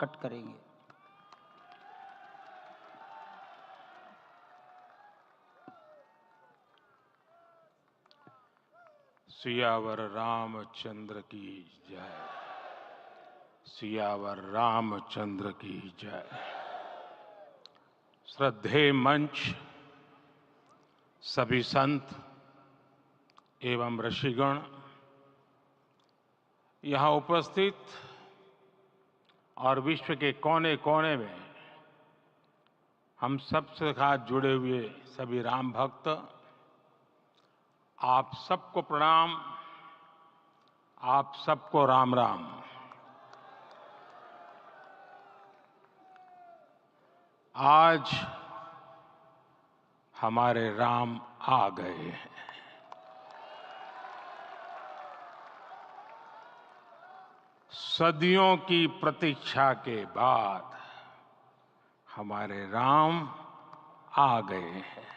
प्रकट करेंगे। सियावर रामचंद्र की जय। सियावर रामचंद्र की जय। श्रद्धेय मंच, सभी संत एवं ऋषिगण, यहाँ उपस्थित और विश्व के कोने कोने में हम सबसे साथ जुड़े हुए सभी राम भक्त, आप सबको प्रणाम, आप सबको राम राम। आज हमारे राम आ गए हैं। सदियों की प्रतीक्षा के बाद हमारे राम आ गए हैं।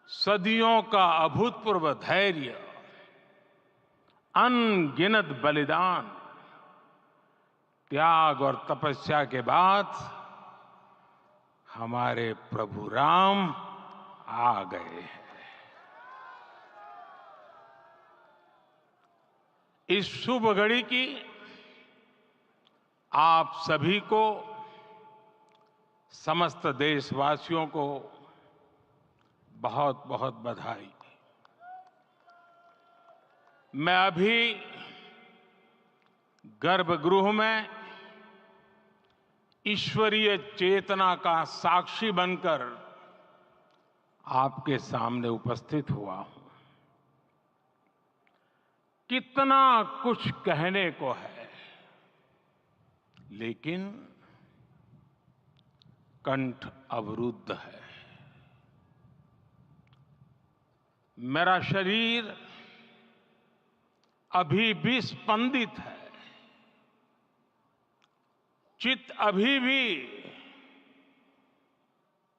सदियों का अभूतपूर्व धैर्य, अनगिनत बलिदान, त्याग और तपस्या के बाद हमारे प्रभु राम आ गए हैं। इस शुभ घड़ी की आप सभी को, समस्त देशवासियों को बहुत बहुत बधाई। मैं अभी गर्भगृह में ईश्वरीय चेतना का साक्षी बनकर आपके सामने उपस्थित हुआ हूं। कितना कुछ कहने को है, लेकिन कंठ अवरुद्ध है। मेरा शरीर अभी भी स्पंदित है, चित्त अभी भी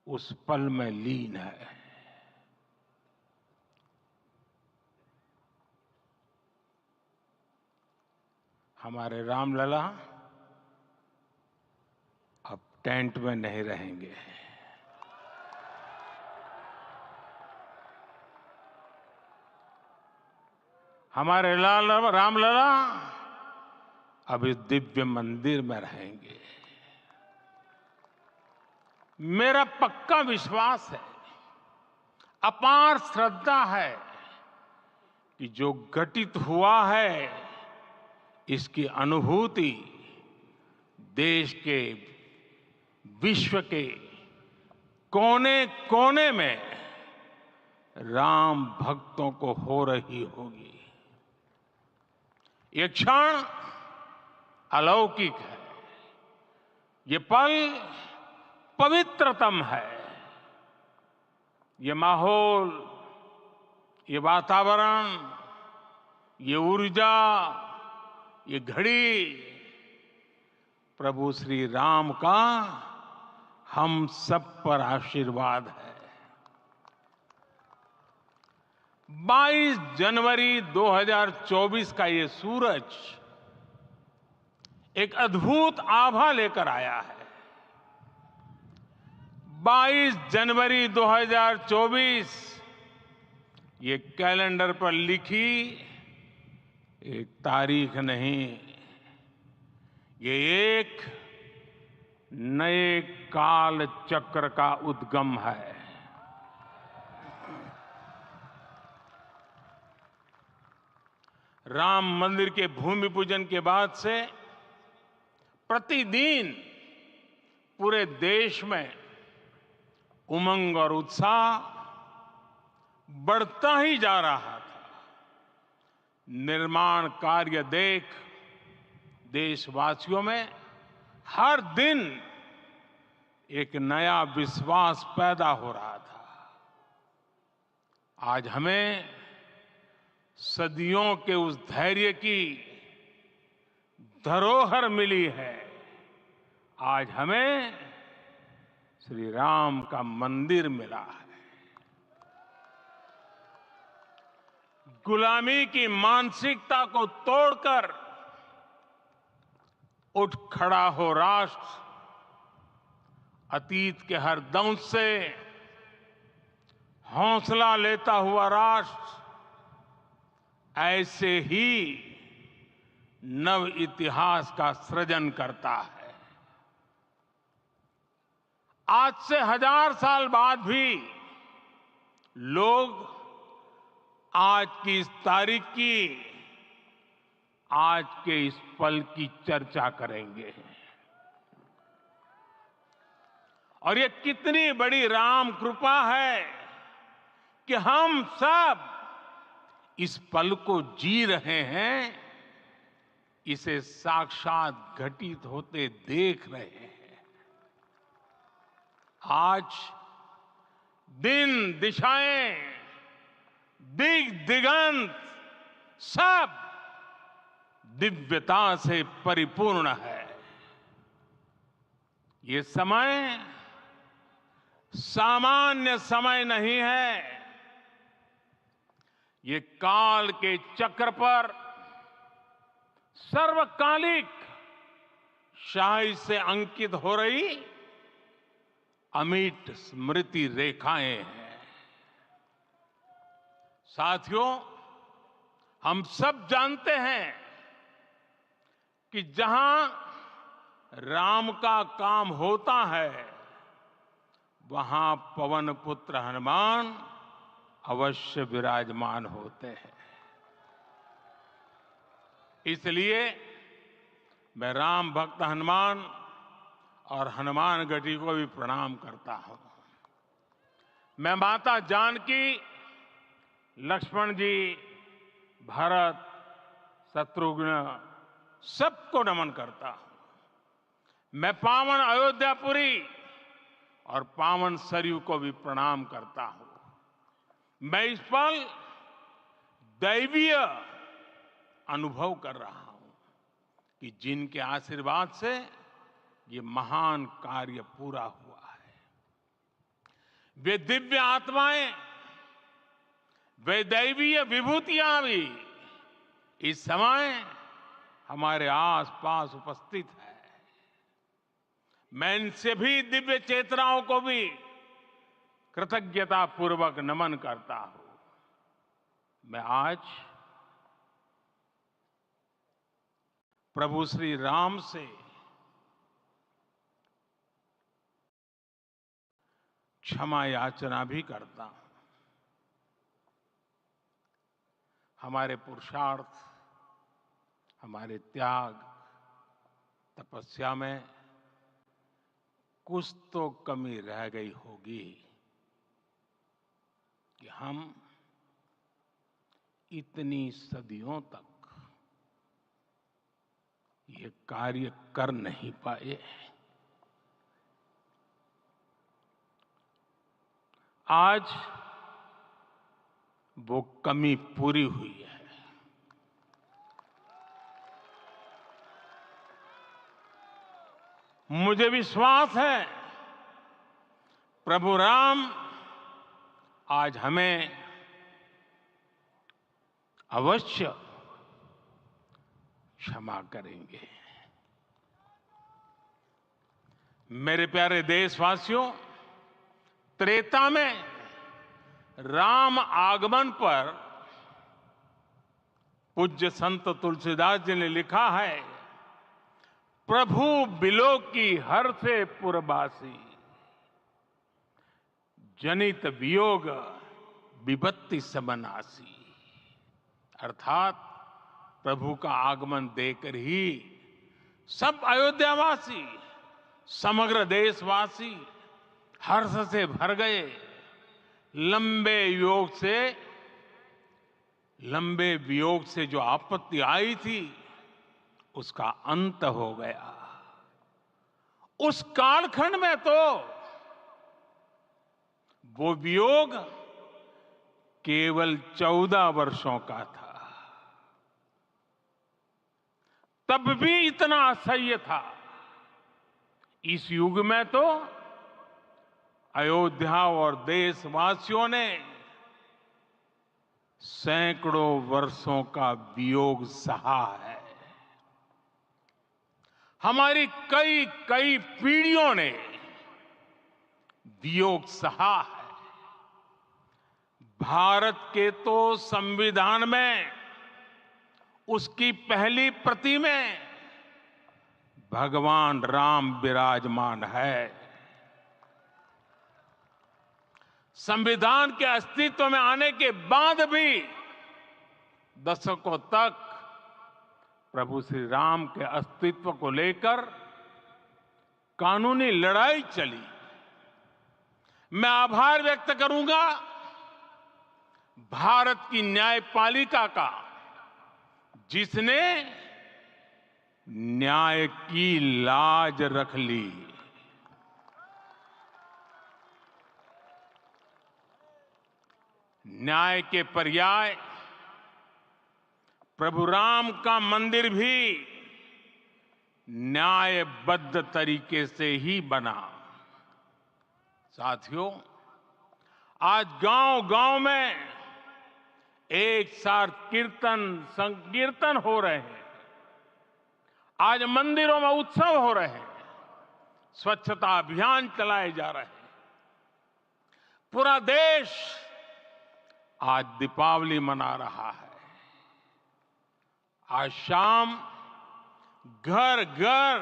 उस पल में लीन है। हमारे रामलला अब टेंट में नहीं रहेंगे। हमारे रामलला अब इस दिव्य मंदिर में रहेंगे। मेरा पक्का विश्वास है, अपार श्रद्धा है कि जो घटित हुआ है, इसकी अनुभूति देश के, विश्व के कोने कोने में राम भक्तों को हो रही होगी। ये क्षण अलौकिक है, ये पल पवित्रतम है। ये माहौल, ये वातावरण, ये ऊर्जा, ये घड़ी प्रभु श्री राम का हम सब पर आशीर्वाद है। 22 जनवरी 2024 का ये सूरज एक अद्भुत आभा लेकर आया है। 22 जनवरी 2024 ये कैलेंडर पर लिखी एक तारीख नहीं, ये एक नए काल चक्र का उद्गम है। राम मंदिर के भूमि पूजन के बाद से प्रतिदिन पूरे देश में उमंग और उत्साह बढ़ता ही जा रहा था। निर्माण कार्य देख देशवासियों में हर दिन एक नया विश्वास पैदा हो रहा था। आज हमें सदियों के उस धैर्य की धरोहर मिली है। आज हमें श्री राम का मंदिर मिला है। गुलामी की मानसिकता को तोड़कर उठ खड़ा हो राष्ट्र, अतीत के हर दंश से हौसला लेता हुआ राष्ट्र ऐसे ही नव इतिहास का सृजन करता है। आज से 1000 साल बाद भी लोग आज की इस तारीख की, आज के इस पल की चर्चा करेंगे। और ये कितनी बड़ी राम कृपा है कि हम सब इस पल को जी रहे हैं, इसे साक्षात घटित होते देख रहे हैं। आज दिन दिशाएं, दिग दिगंत सब दिव्यता से परिपूर्ण है। ये समय सामान्य समय नहीं है। ये काल के चक्र पर सर्वकालिक शाही से अंकित हो रही अमिट स्मृति रेखाएं हैं। साथियों, हम सब जानते हैं कि जहां राम का काम होता है, वहां पवन पुत्र हनुमान अवश्य विराजमान होते हैं। इसलिए मैं राम भक्त हनुमान और हनुमान गढ़ी को भी प्रणाम करता हूं। मैं माता जानकी, लक्ष्मण जी, भरत, शत्रुघ्न सबको नमन करता हूं। मैं पावन अयोध्यापुरी और पावन सरयू को भी प्रणाम करता हूं। मैं इस पल दैवीय अनुभव कर रहा हूं कि जिनके आशीर्वाद से ये महान कार्य पूरा हुआ है। वे दिव्य आत्माएं, वे दैवीय विभूतियां भी इस समय हमारे आसपास उपस्थित है। मैं इन सभी दिव्य चेतनाओं को भी कृतज्ञता पूर्वक नमन करता हूं। मैं आज प्रभु श्री राम से क्षमा याचना भी करता हूं। हमारे पुरुषार्थ, हमारे त्याग, तपस्या में कुछ तो कमी रह गई होगी कि हम इतनी सदियों तक ये कार्य कर नहीं पाए। आज वो कमी पूरी हुई है। मुझे विश्वास है प्रभु राम आज हमें अवश्य क्षमा करेंगे। मेरे प्यारे देशवासियों, त्रेता में राम आगमन पर पूज्य संत तुलसीदास जी ने लिखा है, प्रभु बिलो की हर से पुरबासी, जनित वियोग विपत्ति समनासी। अर्थात प्रभु का आगमन देकर ही सब अयोध्यावासी, समग्र देशवासी हर्ष से भर गए। लंबे वियोग से जो आपत्ति आई थी, उसका अंत हो गया। उस कालखंड में तो वो वियोग केवल 14 वर्षों का था। तब भी इतना असह्य था। इस युग में तो अयोध्या और देशवासियों ने सैकड़ों वर्षों का वियोग सहा है। हमारी कई कई पीढ़ियों ने वियोग सहा है। भारत के तो संविधान में उसकी पहली प्रति में भगवान राम विराजमान है। संविधान के अस्तित्व में आने के बाद भी दशकों तक प्रभु श्री राम के अस्तित्व को लेकर कानूनी लड़ाई चली। मैं आभार व्यक्त करूंगा भारत की न्यायपालिका का, जिसने न्याय की लाज रख ली। न्याय के पर्याय प्रभु राम का मंदिर भी न्यायबद्ध तरीके से ही बना। साथियों, आज गांव-गांव में एक साथ कीर्तन संकीर्तन हो रहे हैं। आज मंदिरों में उत्सव हो रहे हैं, स्वच्छता अभियान चलाए जा रहे हैं। पूरा देश आज दीपावली मना रहा है। आज शाम घर घर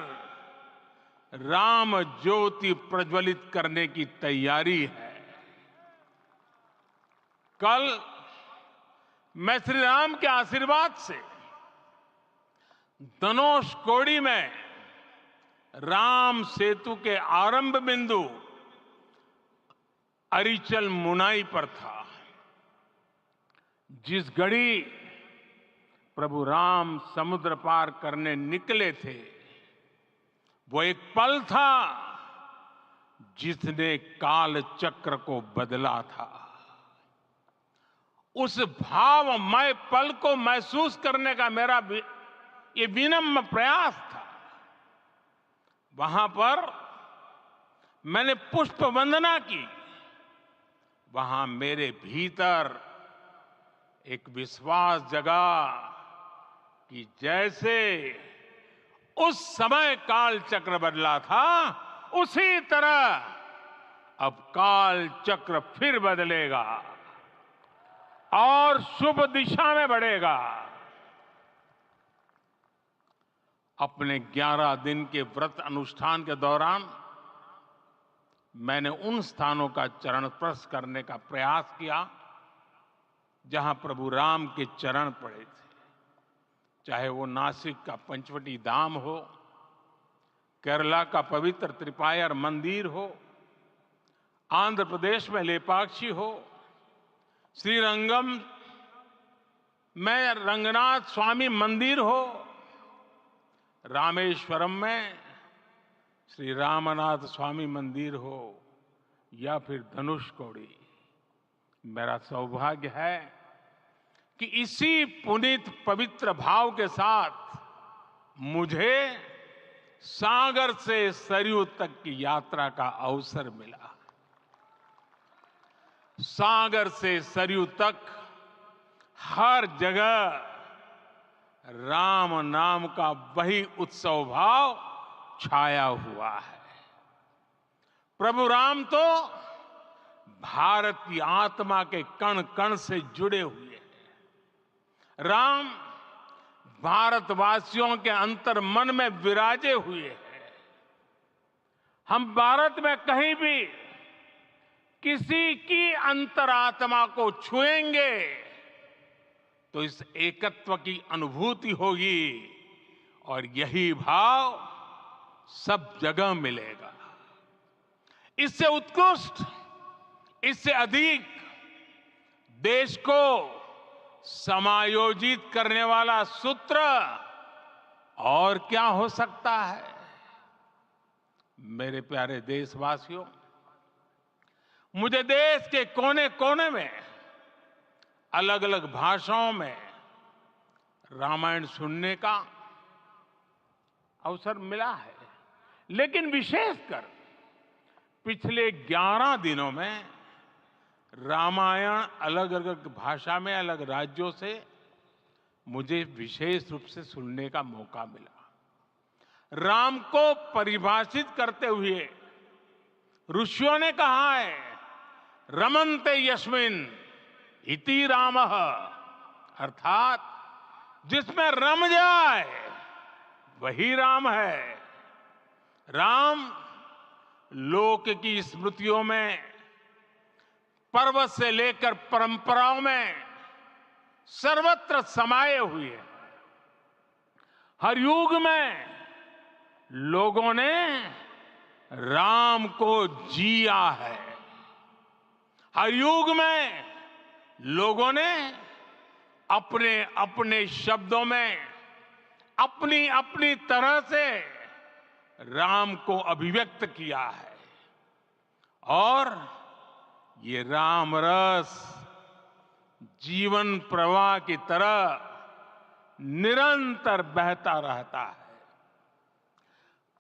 राम ज्योति प्रज्वलित करने की तैयारी है। कल मैं श्री राम के आशीर्वाद से धनुषकोडी में राम सेतु के आरंभ बिंदु अरिचल मुनाई पर था। जिस घड़ी प्रभु राम समुद्र पार करने निकले थे, वो एक पल था जिसने काल चक्र को बदला था। उस भावमय पल को महसूस करने का मेरा ये विनम्र प्रयास था। वहां पर मैंने पुष्प वंदना की। वहां मेरे भीतर एक विश्वास जगा कि जैसे उस समय काल चक्र बदला था, उसी तरह अब काल चक्र फिर बदलेगा और शुभ दिशा में बढ़ेगा। अपने 11 दिन के व्रत अनुष्ठान के दौरान मैंने उन स्थानों का चरण स्पर्श करने का प्रयास किया जहां प्रभु राम के चरण पड़े थे। चाहे वो नासिक का पंचवटी धाम हो, केरला का पवित्र त्रिपायर मंदिर हो, आंध्र प्रदेश में लेपाक्षी हो, श्रीरंगम में रंगनाथ स्वामी मंदिर हो, रामेश्वरम में श्री रामनाथ स्वामी मंदिर हो, या फिर धनुषकोडी। मेरा सौभाग्य है कि इसी पुनीत पवित्र भाव के साथ मुझे सागर से सरयू तक की यात्रा का अवसर मिला। सागर से सरयू तक हर जगह राम नाम का वही उत्सव भाव छाया हुआ है। प्रभु राम तो भारत की आत्मा के कण कण से जुड़े हुए हैं। राम भारतवासियों के अंतर मन में विराजे हुए हैं। हम भारत में कहीं भी किसी की अंतरात्मा को छुएंगे तो इस एकत्व की अनुभूति होगी, और यही भाव सब जगह मिलेगा। इससे उत्कृष्ट, इससे अधिक देश को समायोजित करने वाला सूत्र और क्या हो सकता है। मेरे प्यारे देशवासियों, मुझे देश के कोने कोने में अलग अलग भाषाओं में रामायण सुनने का अवसर मिला है, लेकिन विशेषकर पिछले 11 दिनों में रामायण अलग अलग भाषा में अलग राज्यों से मुझे विशेष रूप से सुनने का मौका मिला। राम को परिभाषित करते हुए ऋषियों ने कहा है, रमन्ते यस्मिन् इति रामः, अर्थात जिसमें रम जाए वही राम है। राम लोक की स्मृतियों में, पर्वत से लेकर परंपराओं में सर्वत्र समाये हुए हैं। हर युग में लोगों ने राम को जिया है। हर युग में लोगों ने अपने अपने शब्दों में अपनी अपनी तरह से राम को अभिव्यक्त किया है। और ये राम रस जीवन प्रवाह की तरह निरंतर बहता रहता है।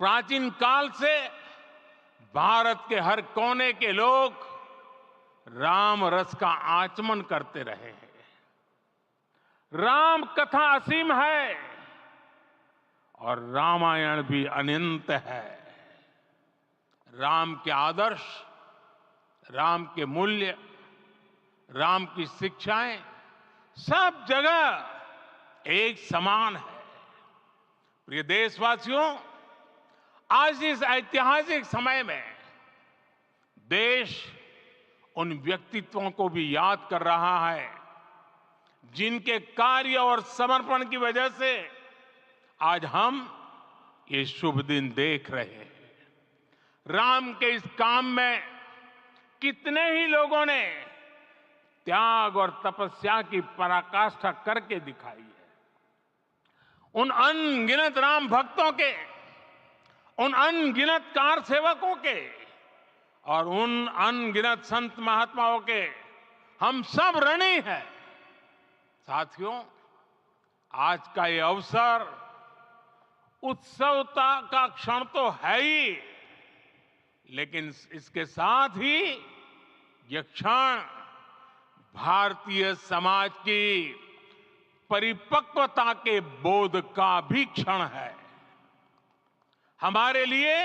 प्राचीन काल से भारत के हर कोने के लोग राम रस का आचमन करते रहे हैं। राम कथा असीम है और रामायण भी अनंत है। राम के आदर्श, राम के मूल्य, राम की शिक्षाएं सब जगह एक समान है। प्रिय देशवासियों, आज इस ऐतिहासिक समय में देश उन व्यक्तित्वों को भी याद कर रहा है जिनके कार्य और समर्पण की वजह से आज हम ये शुभ दिन देख रहे हैं। राम के इस काम में कितने ही लोगों ने त्याग और तपस्या की पराकाष्ठा करके दिखाई है। उन अनगिनत राम भक्तों के, उन अनगिनत कार सेवकों के और उन अनगिनत संत महात्माओं के हम सब ऋणी हैं। साथियों, आज का ये अवसर उत्सवता का क्षण तो है ही, लेकिन इसके साथ ही यह क्षण भारतीय समाज की परिपक्वता के बोध का भी क्षण है। हमारे लिए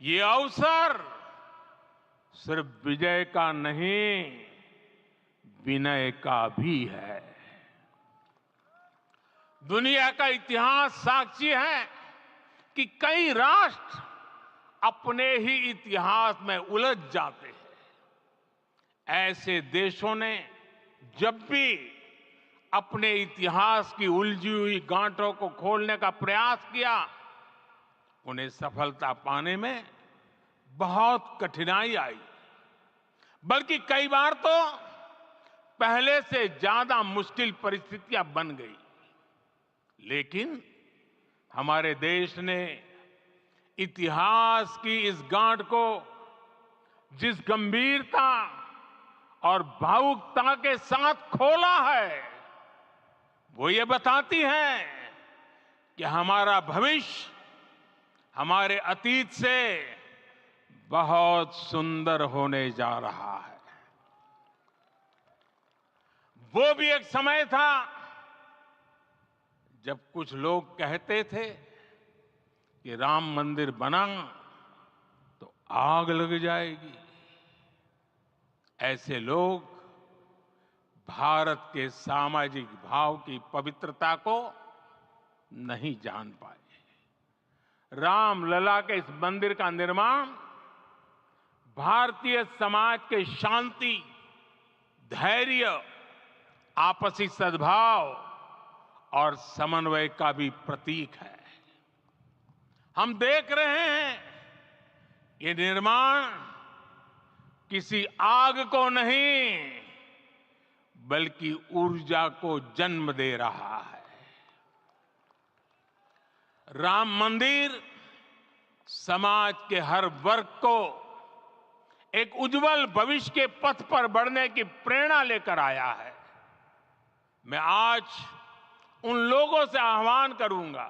ये अवसर सिर्फ विजय का नहीं, विनय का भी है। दुनिया का इतिहास साक्षी है कि कई राष्ट्र अपने ही इतिहास में उलझ जाते हैं। ऐसे देशों ने जब भी अपने इतिहास की उलझी हुई गांठों को खोलने का प्रयास किया, उन्हें सफलता पाने में बहुत कठिनाई आई, बल्कि कई बार तो पहले से ज्यादा मुश्किल परिस्थितियां बन गई। लेकिन हमारे देश ने इतिहास की इस गांठ को जिस गंभीरता और भावुकता के साथ खोला है, वो ये बताती है कि हमारा भविष्य हमारे अतीत से बहुत सुंदर होने जा रहा है। वो भी एक समय था जब कुछ लोग कहते थे कि राम मंदिर बना तो आग लग जाएगी। ऐसे लोग भारत के सामाजिक भाव की पवित्रता को नहीं जान पाए। रामलला के इस मंदिर का निर्माण भारतीय समाज के शांति, धैर्य, आपसी सद्भाव और समन्वय का भी प्रतीक है। हम देख रहे हैं ये निर्माण किसी आग को नहीं, बल्कि ऊर्जा को जन्म दे रहा है। राम मंदिर समाज के हर वर्ग को एक उज्जवल भविष्य के पथ पर बढ़ने की प्रेरणा लेकर आया है। मैं आज उन लोगों से आह्वान करूंगा,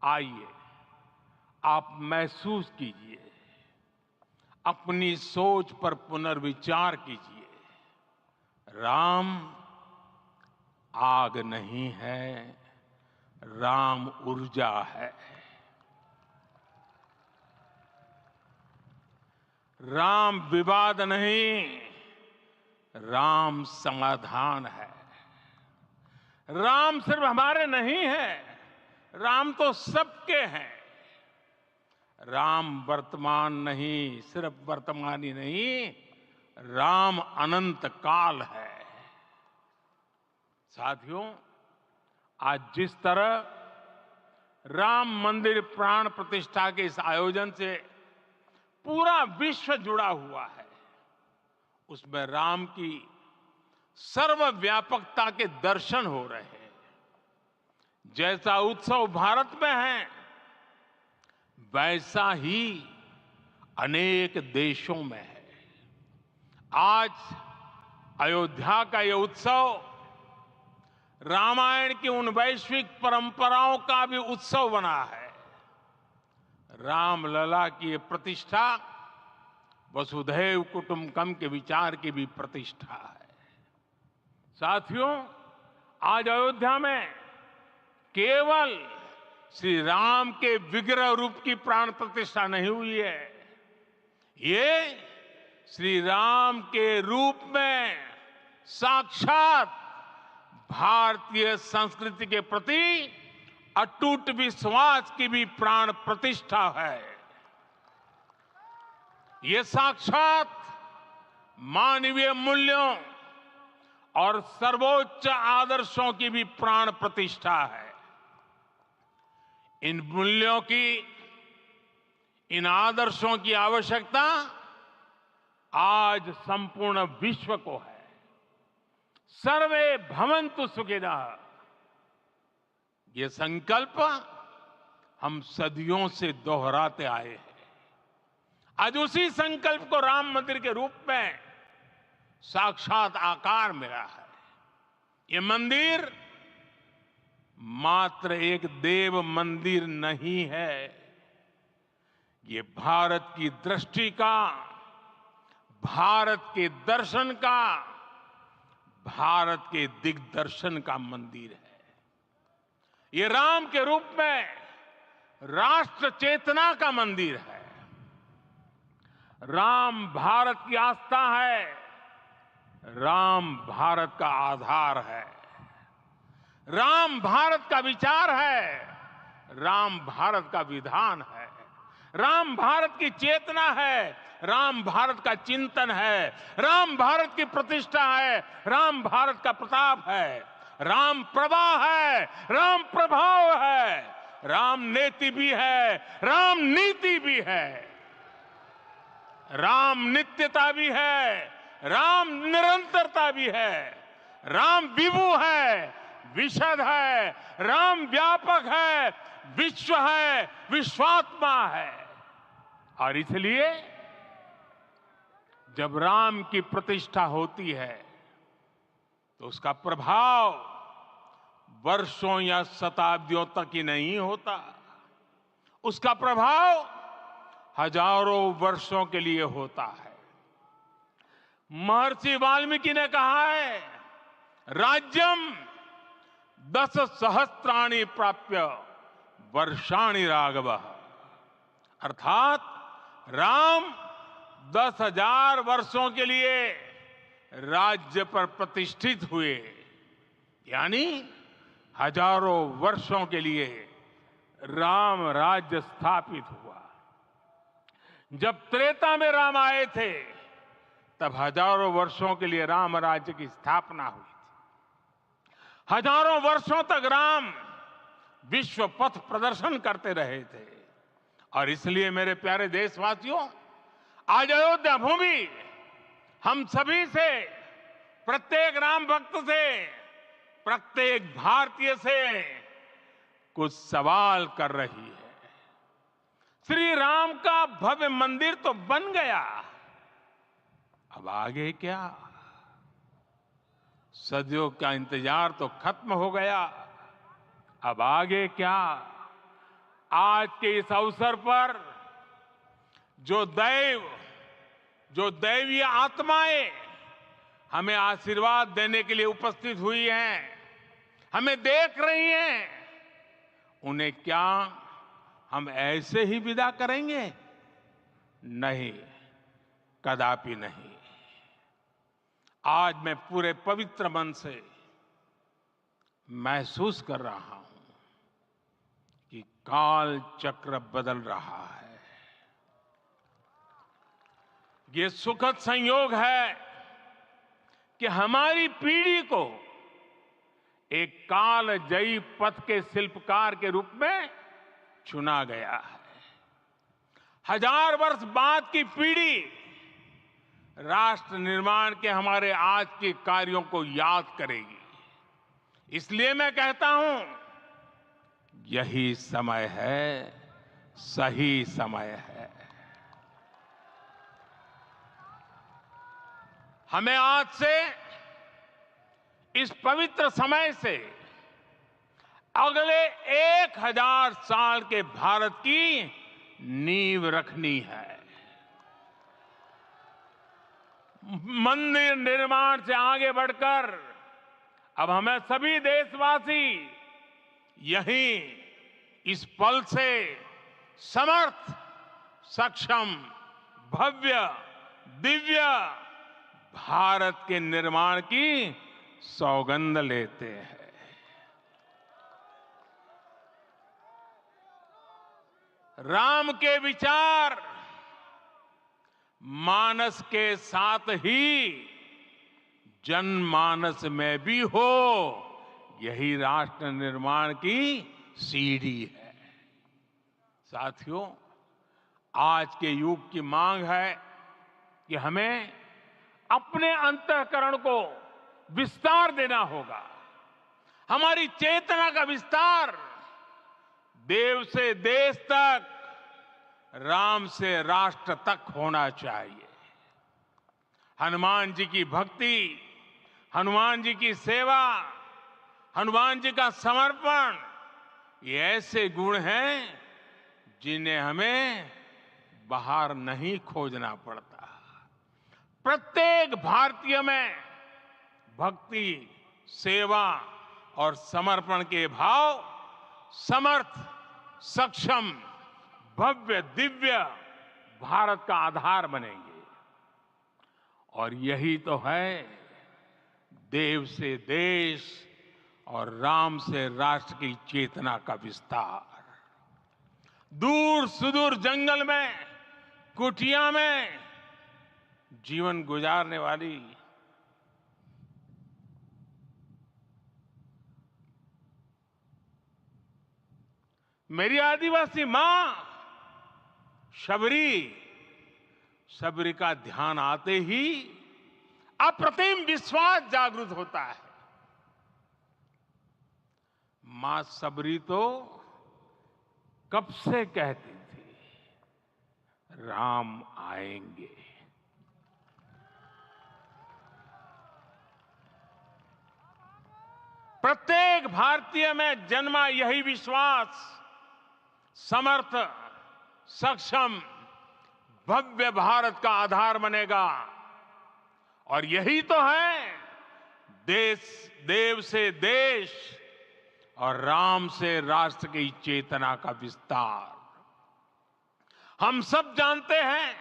आइए आप महसूस कीजिए, अपनी सोच पर पुनर्विचार कीजिए। राम आग नहीं है, राम ऊर्जा है। राम विवाद नहीं, राम समाधान है। राम सिर्फ हमारे नहीं है, राम तो सबके हैं। राम वर्तमान नहीं, सिर्फ वर्तमान ही नहीं, राम अनंत काल है। साथियों, आज जिस तरह राम मंदिर प्राण प्रतिष्ठा के इस आयोजन से पूरा विश्व जुड़ा हुआ है, उसमें राम की सर्वव्यापकता के दर्शन हो रहे हैं। जैसा उत्सव भारत में है, वैसा ही अनेक देशों में है। आज अयोध्या का यह उत्सव रामायण की उन वैश्विक परंपराओं का भी उत्सव बना है। रामलला की ये प्रतिष्ठा वसुधैव कुटुंबकम के विचार की भी प्रतिष्ठा है। साथियों, आज अयोध्या में केवल श्री राम के विग्रह रूप की प्राण प्रतिष्ठा नहीं हुई है, ये श्री राम के रूप में साक्षात भारतीय संस्कृति के प्रति अटूट विश्वास की भी प्राण प्रतिष्ठा है। ये साक्षात मानवीय मूल्यों और सर्वोच्च आदर्शों की भी प्राण प्रतिष्ठा है। इन मूल्यों की, इन आदर्शों की आवश्यकता आज संपूर्ण विश्व को है। सर्वे भवन्तु सुखिनः, ये संकल्प हम सदियों से दोहराते आए हैं। आज उसी संकल्प को राम मंदिर के रूप में साक्षात आकार मिला है। ये मंदिर मात्र एक देव मंदिर नहीं है, ये भारत की दृष्टि का, भारत के दर्शन का, भारत के दिग्दर्शन का मंदिर है। ये राम के रूप में राष्ट्र चेतना का मंदिर है। राम भारत की आस्था है, राम भारत का आधार है, राम भारत का विचार है, राम भारत का विधान है, राम भारत की चेतना है, राम भारत का चिंतन है, राम भारत की प्रतिष्ठा है, राम भारत का प्रताप है, राम प्रवाह है, राम प्रभाव है, राम नेति भी है, राम नीति भी है, राम नित्यता भी है, राम निरंतरता भी है, राम विभु है, विशद है, राम व्यापक है, विश्व है, विश्वात्मा है। और इसलिए जब राम की प्रतिष्ठा होती है तो उसका प्रभाव वर्षों या शताब्दियों तक ही नहीं होता, उसका प्रभाव हजारों वर्षों के लिए होता है। महर्षि वाल्मीकि ने कहा है, राज्यम 10 सहस्त्राणि प्राप्य वर्षाणि राघव, अर्थात राम 10,000 वर्षों के लिए राज्य पर प्रतिष्ठित हुए, यानी हजारों वर्षों के लिए राम राज्य स्थापित हुआ। जब त्रेता में राम आए थे तब हजारों वर्षों के लिए राम राज्य की स्थापना हुई थी। हजारों वर्षों तक राम विश्व पथ प्रदर्शन करते रहे थे। और इसलिए मेरे प्यारे देशवासियों, आज अयोध्या भूमि हम सभी से, प्रत्येक राम भक्त से, प्रत्येक भारतीय से कुछ सवाल कर रही है। श्री राम का भव्य मंदिर तो बन गया, अब आगे क्या? सदियों का इंतजार तो खत्म हो गया, अब आगे क्या? आज के इस अवसर पर जो दैवीय आत्माएं हमें आशीर्वाद देने के लिए उपस्थित हुई हैं, हमें देख रही हैं, उन्हें क्या हम ऐसे ही विदा करेंगे? नहीं, कदापि नहीं। आज मैं पूरे पवित्र मन से महसूस कर रहा हूं कि काल चक्र बदल रहा है। ये सुखद संयोग है कि हमारी पीढ़ी को एक कालजयी पथ के शिल्पकार के रूप में चुना गया है। 1000 वर्ष बाद की पीढ़ी राष्ट्र निर्माण के हमारे आज के कार्यों को याद करेगी। इसलिए मैं कहता हूं, यही समय है, सही समय है। हमें आज से, इस पवित्र समय से अगले 1000 साल के भारत की नींव रखनी है। मंदिर निर्माण से आगे बढ़कर अब हमें सभी देशवासी यहीं इस पल से समर्थ, सक्षम, भव्य, दिव्य भारत के निर्माण की सौगंध लेते हैं। राम के विचार मानस के साथ ही जनमानस में भी हो, यही राष्ट्र निर्माण की सीढ़ी है। साथियों, आज के युग की मांग है कि हमें अपने अंतःकरण को विस्तार देना होगा। हमारी चेतना का विस्तार देव से देश तक, राम से राष्ट्र तक होना चाहिए। हनुमान जी की भक्ति, हनुमान जी की सेवा, हनुमान जी का समर्पण, ये ऐसे गुण हैं जिन्हें हमें बाहर नहीं खोजना पड़ता। प्रत्येक भारतीय में भक्ति, सेवा और समर्पण के भाव समर्थ, सक्षम, भव्य, दिव्य भारत का आधार बनेंगे। और यही तो है देव से देश और राम से राष्ट्र की चेतना का विस्तार। दूर सुदूर जंगल में, कुटिया में जीवन गुजारने वाली मेरी आदिवासी मां शबरी का ध्यान आते ही अप्रतिम विश्वास जागृत होता है। मां शबरी तो कब से कहती थी, राम आएंगे। प्रत्येक भारतीय में जन्मा यही विश्वास समर्थ, सक्षम, भव्य भारत का आधार बनेगा। और यही तो है देव से देश और राम से राष्ट्र की चेतना का विस्तार। हम सब जानते हैं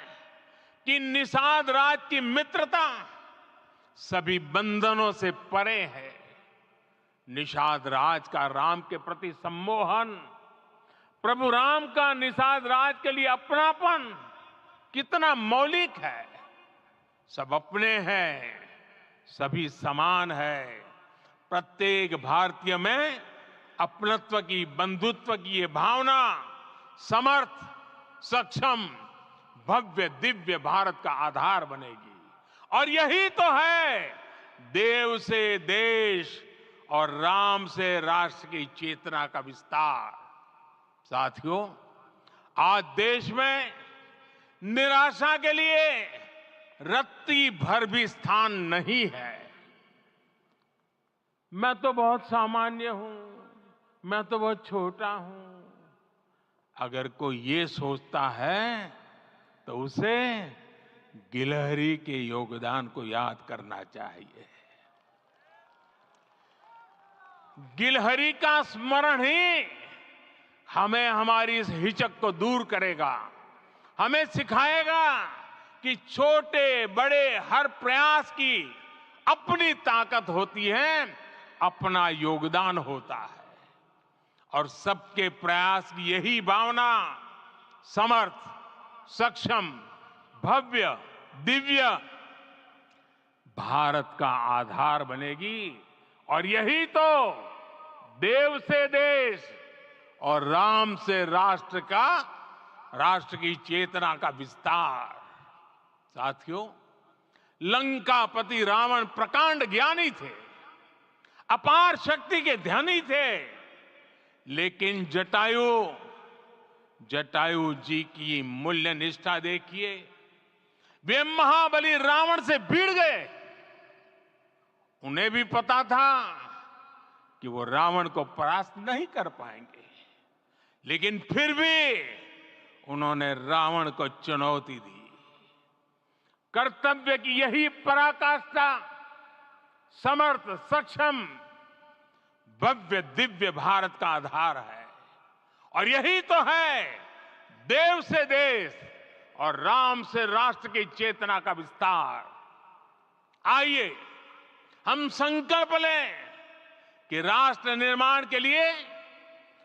कि निषाद राज की मित्रता सभी बंधनों से परे है। निषाद राज का राम के प्रति सम्मोहन, प्रभु राम का निषाद राज के लिए अपनापन कितना मौलिक है। सब अपने हैं, सभी समान है। प्रत्येक भारतीय में अपनत्व की, बंधुत्व की ये भावना समर्थ, सक्षम, भव्य, दिव्य भारत का आधार बनेगी। और यही तो है देव से देश और राम से राष्ट्र की चेतना का विस्तार। साथियों, आज देश में निराशा के लिए रत्ती भर भी स्थान नहीं है। मैं तो बहुत सामान्य हूं, मैं तो बहुत छोटा हूं। अगर कोई ये सोचता है तो उसे गिलहरी के योगदान को याद करना चाहिए। गिलहरी का स्मरण ही हमें हमारी इस हिचक को दूर करेगा, हमें सिखाएगा कि छोटे बड़े हर प्रयास की अपनी ताकत होती है, अपना योगदान होता है। और सबके प्रयास की यही भावना समर्थ, सक्षम, भव्य, दिव्य भारत का आधार बनेगी। और यही तो देव से देश और राम से राष्ट्र की चेतना का विस्तार। साथियों, लंकापति रावण प्रकांड ज्ञानी थे, अपार शक्ति के धनी थे, लेकिन जटायु जी की मूल्य निष्ठा देखिए। वे महाबली रावण से भिड़ गए। उन्हें भी पता था कि वो रावण को परास्त नहीं कर पाएंगे, लेकिन फिर भी उन्होंने रावण को चुनौती दी। कर्तव्य की यही पराकाष्ठा समर्थ, सक्षम, भव्य, दिव्य भारत का आधार है। और यही तो है देव से देश और राम से राष्ट्र की चेतना का विस्तार। आइए हम संकल्प लें कि राष्ट्र निर्माण के लिए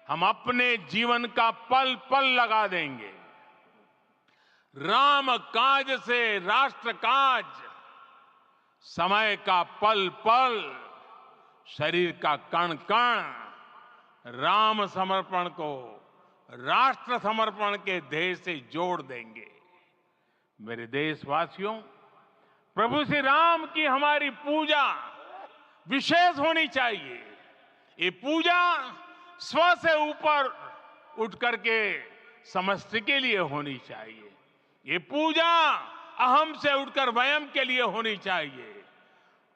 हम अपने जीवन का पल पल लगा देंगे। राम काज से राष्ट्र काज, समय का पल पल, शरीर का कण कण राम समर्पण को राष्ट्र समर्पण के ध्येय से जोड़ देंगे। मेरे देशवासियों, प्रभु श्री राम की हमारी पूजा विशेष होनी चाहिए। ये पूजा स्व से ऊपर उठ करके समष्टि के लिए होनी चाहिए। ये पूजा अहम से उठकर वयम के लिए होनी चाहिए।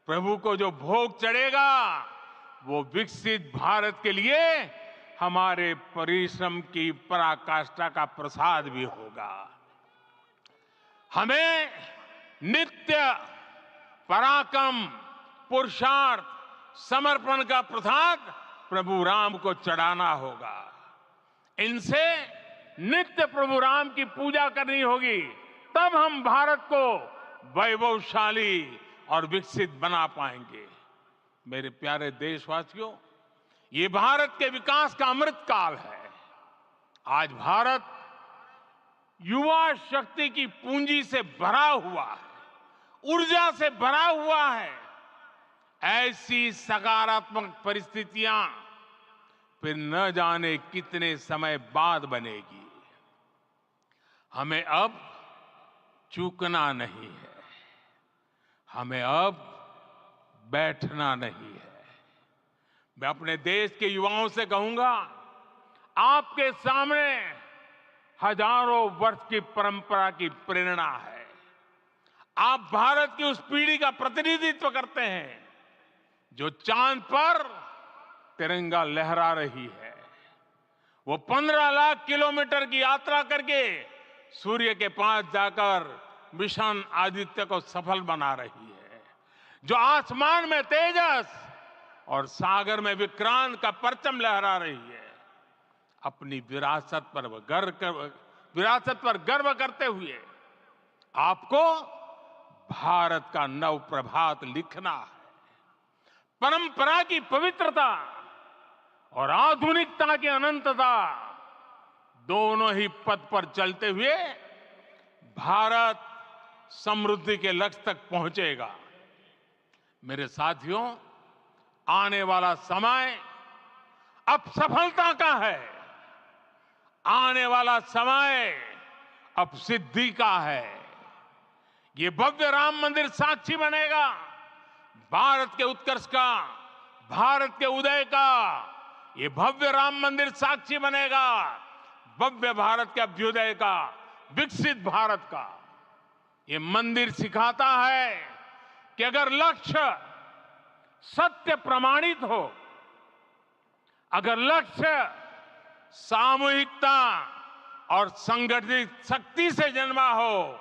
प्रभु को जो भोग चढ़ेगा वो विकसित भारत के लिए हमारे परिश्रम की पराकाष्ठा का प्रसाद भी होगा। हमें नित्य पराक्रम, पुरुषार्थ, समर्पण का प्रसाद प्रभु राम को चढ़ाना होगा। इनसे नित्य प्रभु राम की पूजा करनी होगी, तब हम भारत को वैभवशाली और विकसित बना पाएंगे। मेरे प्यारे देशवासियों, ये भारत के विकास का अमृत काल है। आज भारत युवा शक्ति की पूंजी से भरा हुआ है, ऊर्जा से भरा हुआ है। ऐसी सकारात्मक परिस्थितियां फिर न जाने कितने समय बाद बनेगी। हमें अब चूकना नहीं है, हमें अब बैठना नहीं है। मैं अपने देश के युवाओं से कहूंगा, आपके सामने हजारों वर्ष की परंपरा की प्रेरणा है। आप भारत की उस पीढ़ी का प्रतिनिधित्व करते हैं जो चांद पर तिरंगा लहरा रही है। वो 15 लाख किलोमीटर की यात्रा करके सूर्य के पास जाकर मिशन आदित्य को सफल बना रही है। जो आसमान में तेजस और सागर में विक्रांत का परचम लहरा रही है। अपनी विरासत पर गर्व करते हुए आपको भारत का नव प्रभात लिखना है। परंपरा की पवित्रता और आधुनिकता की अनंतता, दोनों ही पथ पर चलते हुए भारत समृद्धि के लक्ष्य तक पहुंचेगा। मेरे साथियों, आने वाला समय अब सफलता का है। आने वाला समय अब सिद्धि का है। ये भव्य राम मंदिर साक्षी बनेगा भारत के उत्कर्ष का, भारत के उदय का। ये भव्य राम मंदिर साक्षी बनेगा भव्य भारत के अभ्युदय का, विकसित भारत का। ये मंदिर सिखाता है कि अगर लक्ष्य सत्य प्रमाणित हो, अगर लक्ष्य सामूहिकता और संगठित शक्ति से जन्मा हो,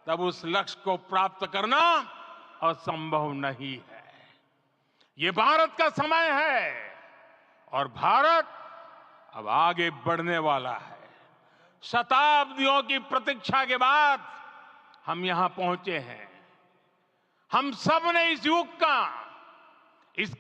तब उस लक्ष्य को प्राप्त करना असंभव नहीं है। ये भारत का समय है और भारत अब आगे बढ़ने वाला है। शताब्दियों की प्रतीक्षा के बाद हम यहां पहुंचे हैं। हम सब ने इस युग का, इस